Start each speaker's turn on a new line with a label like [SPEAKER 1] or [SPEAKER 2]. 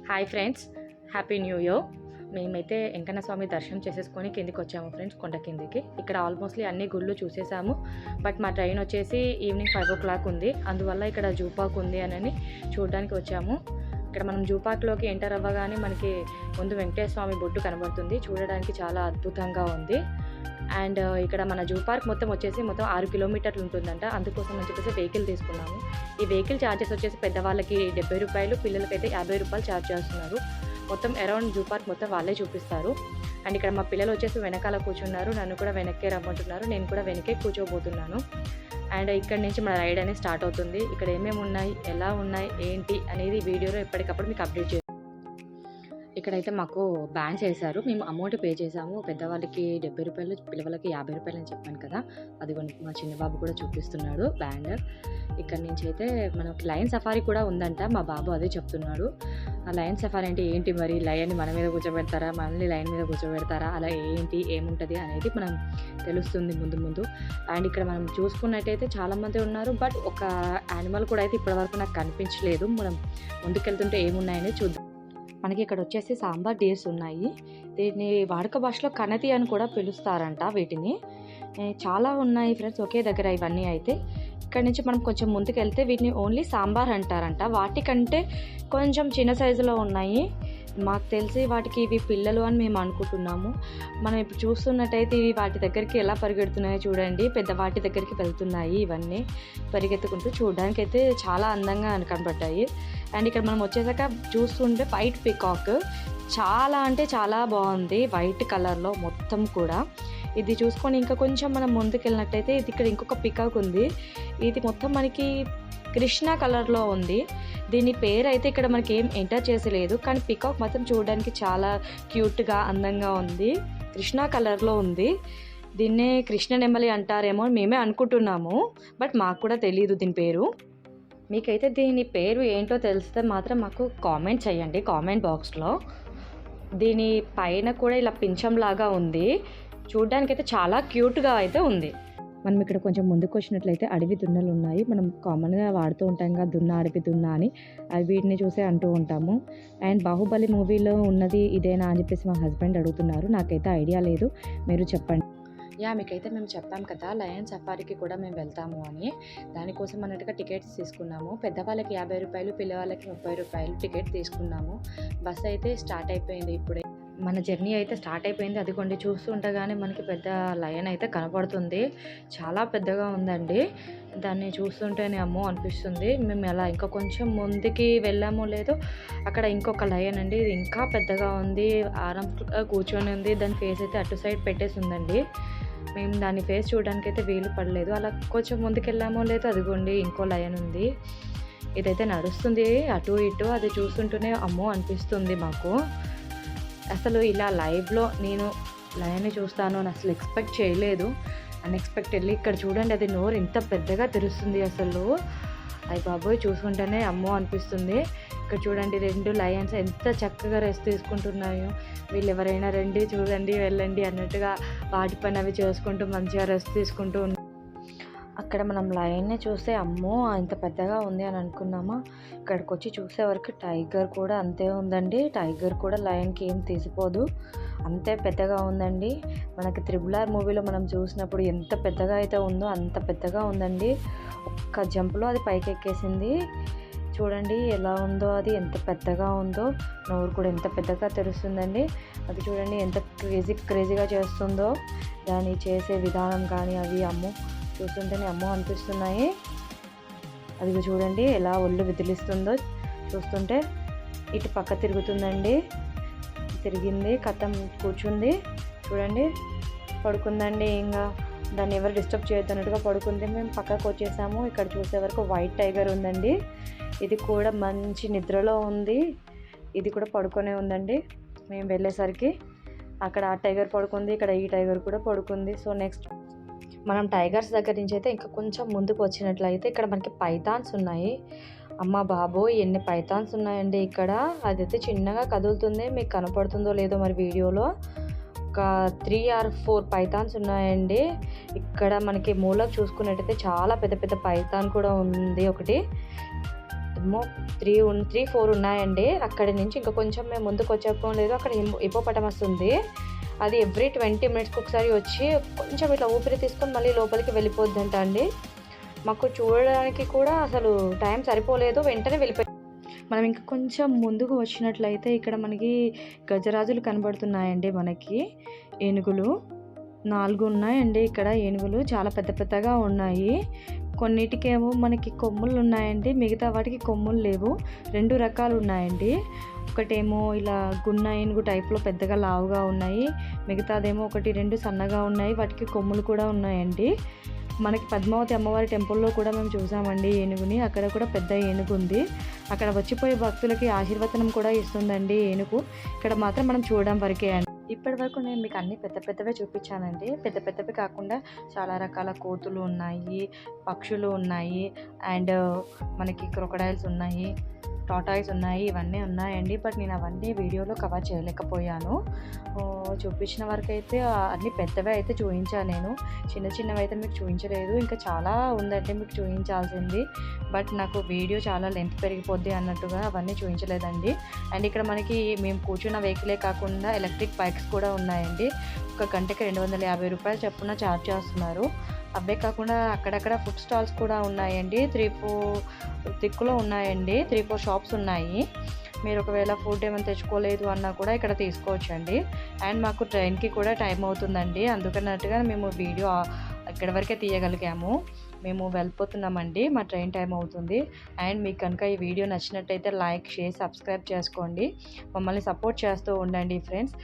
[SPEAKER 1] Hi friends, happy new year. మేమైతే వెంకన్న స్వామి దర్శనం చేసేసుకొని కిందికి వచ్చాము ఫ్రెండ్స్, కొండ కిందికి. ఇక్కడ ఆల్మోస్ట్లీ అన్ని గుళ్ళు చూసేసాము. బట్ మా ట్రైన్ వచ్చేసి ఈవినింగ్ 5 o'clock ఉంది. అందువల్ల ఇక్కడ జూ పార్క్ ఉంది అని చూడడానికి వచ్చాము. ఇక్కడ మనం జూ పార్క్లోకి ఎంటర్ అవ్వగానే మనకి ముందు వెంకటేశ్వర స్వామి బొట్టు కనబడుతుంది. చూడడానికి చాలా అద్భుతంగా ఉంది. అండ్ ఇక్కడ మన జూ పార్క్ మొత్తం 6 kilometers ఉంటుందంట. అందుకోసం అని చెప్పేసి వెహికల్ తీసుకున్నాము. ఈ వెహికల్ ఛార్జెస్ వచ్చేసి పెద్దవాళ్ళకి 70 రూపాయలు, పిల్లలకైతే 50 రూపాయలు ఛార్జ్ చేస్తున్నారు. మొత్తం అరౌండ్ జూ పార్క్ మొత్తం వాళ్ళే చూపిస్తారు. అండ్ ఇక్కడ మా పిల్లలు వచ్చేసి వెనకాల కూర్చున్నారు. నన్ను కూడా వెనక్కే రమ్మంటున్నారు. నేను కూడా వెనకే కూర్చోబోతున్నాను. అండ్ ఇక్కడ నుంచి మన రైడ్ అనేది స్టార్ట్ అవుతుంది. ఇక్కడ ఏమేమి ఉన్నాయి, ఎలా ఉన్నాయి, ఏంటి అనేది వీడియోలో ఎప్పటికప్పుడు మీకు అప్డేట్ చేస్తాను. ఇక్కడైతే మాకు బ్యాండ్స్ వేశారు. మేము అమౌంట్ పే చేసాము. పెద్దవాళ్ళకి 70 రూపాయలు, పిల్లవాళ్ళకి 50 రూపాయలు అని చెప్పాను కదా. అది మా చిన్న బాబు కూడా చూపిస్తున్నాడు బ్యాండ్. ఇక్కడ నుంచి అయితే మనకి లయన్ సఫారీ కూడా ఉందంట. మా బాబు అదే చెప్తున్నాడు. ఆ లయన్ సఫారీ అంటే ఏంటి, మరి లయన్ మన మీద కూర్చోబెడతారా, మనల్ని లయన్ మీద కూర్చోబెడతారా, అలా ఏంటి ఏముంటుంది అనేది మనం తెలుస్తుంది ముందు. అండ్ ఇక్కడ మనం చూసుకున్నట్టయితే చాలామంది ఉన్నారు. బట్ ఒక యానిమల్ కూడా అయితే ఇప్పటివరకు నాకు కనిపించలేదు. మనం ముందుకెళ్తుంటే ఏమున్నాయని చూద్దాం. మనకి ఇక్కడ వచ్చేసి సాంబార్ డీర్స్ ఉన్నాయి. దీన్ని వాడుక భాషలో కనతి అని కూడా పిలుస్తారంట. వీటిని చాలా ఉన్నాయి ఫ్రెండ్స్ ఒకే దగ్గర. ఇవన్నీ అయితే ఇక్కడ నుంచి మనం కొంచెం ముందుకు వెళ్తే వీటిని ఓన్లీ సాంబార్ అంటారంట. వాటికంటే కొంచెం చిన్న సైజులో ఉన్నాయి. మాకు తెలిసి వాటికి ఇవి పిల్లలు అని మేము అనుకుంటున్నాము. మనం ఇప్పుడు చూస్తున్నట్టయితే ఇవి వాటి దగ్గరికి ఎలా పరిగెడుతున్నాయో చూడండి. పెద్ద వాటి దగ్గరికి వెళ్తున్నాయి. ఇవన్నీ పరిగెత్తుకుంటూ చూడడానికి అయితే చాలా అందంగా కనబడ్డాయి. అండ్ ఇక్కడ మనం వచ్చేసాక చూస్తుంటే వైట్ పికాక్ చాలా అంటే చాలా బాగుంది. వైట్ కలర్లో మొత్తం కూడా. ఇది చూసుకొని ఇంకా కొంచెం మనం ముందుకు వెళ్ళినట్టయితే ఇది ఇక్కడ ఇంకొక పికాక్ ఉంది. ఇది మొత్తం మనకి కృష్ణ కలర్లో ఉంది. దీని పేరు అయితే ఇక్కడ మనకి ఏం ఎంటర్ చేసలేదు. కానీ పికాక్ మాత్రం చూడడానికి చాలా క్యూట్గా అందంగా ఉంది. కృష్ణ కలర్లో ఉంది. దీన్నే కృష్ణ నెమలి అంటారేమో మేమే అనుకుంటున్నాము. బట్ మాకు కూడా తెలియదు దీని పేరు. మీకైతే దీని పేరు ఏంటో తెలిస్తే మాత్రం మాకు కామెంట్ చేయండి కామెంట్ బాక్స్లో. దీని పైన కూడా ఇలా పింఛంలాగా ఉంది. చూడ్డానికైతే చాలా క్యూట్గా అయితే ఉంది. మనం ఇక్కడ కొంచెం ముందుకు వచ్చినట్లయితే అడవి దున్నలు ఉన్నాయి. మనం కామన్గా వాడుతూ ఉంటాం కదా దున్న, అడవి దున్న అని. అవి వీటిని చూసే అంటూ ఉంటాము. అండ్ బాహుబలి మూవీలో ఉన్నది ఇదేనా అని చెప్పేసి మా హస్బెండ్ అడుగుతున్నారు. నాకైతే ఐడియా లేదు, మీరు చెప్పండి. మీకైతే మేము చెప్పాం కదా లయన్ సఫారీకి కూడా మేము వెళ్తాము అని. దానికోసం అన్నట్టుగా టికెట్స్ తీసుకున్నాము. పెద్దవాళ్ళకి 50 రూపాయలు, పిల్లవాళ్ళకి 30 రూపాయలు టికెట్ తీసుకున్నాము. బస్ అయితే స్టార్ట్ అయిపోయింది. ఇప్పుడే మన జర్నీ అయితే స్టార్ట్ అయిపోయింది. అదిగోండి చూస్తుండగానే మనకి పెద్ద లయన్ అయితే కనపడుతుంది. చాలా పెద్దగా ఉందండి. దాన్ని చూస్తుంటేనే అమ్మో అనిపిస్తుంది. మేము అలా ఇంకా కొంచెం ముందుకి వెళ్ళామో లేదో అక్కడ ఇంకొక లయన్ అండి. ఇది ఇంకా పెద్దగా ఉంది. ఆరాంగా కూర్చొని ఉంది. దాని ఫేస్ అయితే అటు సైడ్ పెట్టేసి ఉందండి. మేము దాని ఫేస్ చూడడానికి అయితే వీలు పడలేదు. అలా కొంచెం ముందుకు వెళ్ళామో లేదో అదిగోండి ఇంకో లయన్ ఉంది. ఇదైతే నడుస్తుంది అటు ఇటు. అది చూస్తుంటూనే అమ్మో అనిపిస్తుంది మాకు. అసలు ఇలా లైవ్లో నేను లయన్ని చూస్తాను అని అసలు ఎక్స్పెక్ట్ చేయలేదు. అన్ఎక్స్పెక్టెడ్లీ ఇక్కడ చూడండి అది నోరు ఎంత పెద్దగా తెరుస్తుంది. అసలు అయ్య బాబోయ్ చూసుకుంటేనే అమ్మో అనిపిస్తుంది. ఇక్కడ చూడండి 2 లయన్స్ ఎంత చక్కగా రెస్ట్ తీసుకుంటున్నాయో. వీళ్ళు ఎవరైనా రండి చూడండి వెళ్ళండి అన్నట్టుగా వాటి పని అవి చేసుకుంటూ మంచిగా రెస్ట్ తీసుకుంటూ ఉన్నారు. అక్కడ మనం లయన్ని చూస్తే అమ్మో ఇంత పెద్దగా ఉంది అని అనుకున్నామా. ఇక్కడికి వచ్చి చూసే వరకు టైగర్ కూడా అంతే ఉందండి. టైగర్ కూడా లయన్కి ఏం తీసిపోదు, అంతే పెద్దగా ఉందండి. మనకి RRR మూవీలో మనం చూసినప్పుడు ఎంత పెద్దగా అయితే ఉందో అంత పెద్దగా ఉందండి. ఒక్క జంప్లో అది పైకి ఎక్కేసింది. చూడండి ఎలా ఉందో, అది ఎంత పెద్దగా ఉందో. నోరు కూడా ఎంత పెద్దగా తెరుస్తుందండి. అది చూడండి ఎంత క్రేజీగా చేస్తుందో. దాన్ని చేసే విధానం కానీ అవి అమ్మో చూస్తుంటేనే అమ్మో అనిపిస్తున్నాయి. అది చూడండి ఎలా ఒళ్ళు విదిలిస్తుందో. చూస్తుంటే ఇటు పక్క తిరుగుతుందండి. తిరిగింది కథం కూర్చుంది. చూడండి పడుకుందండి. ఇంకా దాన్ని ఎవరు డిస్టర్బ్ చేయొద్దు అన్నట్టుగా పడుకుంది. మేము పక్కకు వచ్చేసాము. ఇక్కడ చూసే వరకు వైట్ టైగర్ ఉందండి. ఇది కూడా మంచి నిద్రలో ఉంది. ఇది కూడా పడుకొనే ఉందండి. మేము వెళ్ళేసరికి అక్కడ ఆ టైగర్ పడుకుంది, ఇక్కడ ఈ టైగర్ కూడా పడుకుంది. సో నెక్స్ట్ మనం టైగర్స్ దగ్గర నుంచి అయితే ఇంకా కొంచెం ముందుకు వచ్చినట్లయితే ఇక్కడ మనకి పైథాన్స్ ఉన్నాయి. అమ్మ బాబోయ్ ఎన్ని పైథాన్స్ ఉన్నాయండి ఇక్కడ. అదైతే చిన్నగా కదులుతుంది. మీకు కనపడుతుందో లేదో మరి వీడియోలో. ఒక 3 or 4 పైథాన్స్ ఉన్నాయండి. ఇక్కడ మనకి మూలకు చూసుకున్నట్టయితే చాలా పెద్ద పెద్ద పైథాన్ కూడా ఉంది ఒకటి. ఏమో 3-4 ఉన్నాయండి. అక్కడి నుంచి ఇంకా కొంచెం మేము ముందుకు వచ్చేప్పం లేదు, అక్కడ హిప్పోపటమస్ ఉంది. అది ఎవ్రీ 20 మినిట్స్కి ఒకసారి వచ్చి కొంచెం ఇట్లా ఊపిరి తీసుకొని మళ్ళీ లోపలికి వెళ్ళిపోద్దంట అండి. మాకు చూడడానికి కూడా అసలు టైం సరిపోలేదు, వెంటనే వెళ్ళిపోయి. మనం ఇంకా కొంచెం ముందుకు వచ్చినట్లయితే ఇక్కడ మనకి గజరాజులు కనబడుతున్నాయండి. మనకి ఏనుగులు 4 ఉన్నాయండి. ఇక్కడ ఏనుగులు చాలా పెద్ద పెద్దగా ఉన్నాయి. కొన్నిటికేమో మనకి కొమ్ములు ఉన్నాయండి, మిగతా వాటికి కొమ్ములు లేవు. 2 రకాలు ఉన్నాయండి. ఒకటేమో ఇలా గున్న ఏనుగు టైప్లో పెద్దగా లావుగా ఉన్నాయి, మిగతాదేమో 1-2 సన్నగా ఉన్నాయి, వాటికి కొమ్ములు కూడా ఉన్నాయండి. మనకి పద్మావతి అమ్మవారి టెంపుల్లో కూడా మేము చూసామండి ఏనుగుని. అక్కడ కూడా పెద్ద ఏనుగు ఉంది. అక్కడ వచ్చిపోయే భక్తులకి ఆశీర్వచనం కూడా ఇస్తుందండి ఏనుగు. ఇక్కడ మాత్రం మనం చూడడం వరకే అండి. ఇప్పటి వరకు నేను మీకు అన్ని పెద్ద పెద్దవే చూపించానండి. పెద్ద పెద్దవి కాకుండా చాలా రకాల కోతులు ఉన్నాయి, పక్షులు ఉన్నాయి, అండ్ మనకి క్రొకడైల్స్ ఉన్నాయి, టాటాయిస్ ఉన్నాయి, ఇవన్నీ ఉన్నాయండి. బట్ నేను అవన్నీ వీడియోలో కవర్ చేయలేకపోయాను. చూపించిన వరకు అయితే అన్ని పెద్దవే అయితే చూపించాను నేను, చిన్న చిన్నవి అయితే మీకు చూపించలేదు. ఇంకా చాలా ఉందంటే మీకు చూపించాల్సింది, బట్ నాకు వీడియో చాలా లెంత్ పెరిగిపోద్ది అన్నట్టుగా అవన్నీ చూపించలేదండి. అండ్ ఇక్కడ మనకి మేము కూర్చున్న వెహికలే కాకుండా ఎలక్ట్రిక్ బైక్స్ కూడా ఉన్నాయండి. ఒక గంటకి 250 రూపాయలు చొప్పున ఛార్జ్ చేస్తున్నారు. అవే కాకుండా అక్కడక్కడ ఫుడ్ స్టాల్స్ కూడా ఉన్నాయండి. 3-4 దిక్కులో ఉన్నాయండి. 3-4 షాప్స్ ఉన్నాయి. మీరు ఒకవేళ ఫుడ్ ఏమైనా తెచ్చుకోలేదు అన్నా కూడా ఇక్కడ తీసుకోవచ్చండి. అండ్ మాకు ట్రైన్కి కూడా టైం అవుతుందండి, అందుకన్నట్టుగా మేము వీడియో ఇక్కడి వరకే తీయగలిగాము. మేము వెళ్ళిపోతున్నామండి, మా ట్రైన్ టైం అవుతుంది. అండ్ మీకు కనుక ఈ వీడియో నచ్చినట్టయితే లైక్, షేర్, సబ్స్క్రైబ్ చేసుకోండి. మమ్మల్ని సపోర్ట్ చేస్తూ ఉండండి ఫ్రెండ్స్.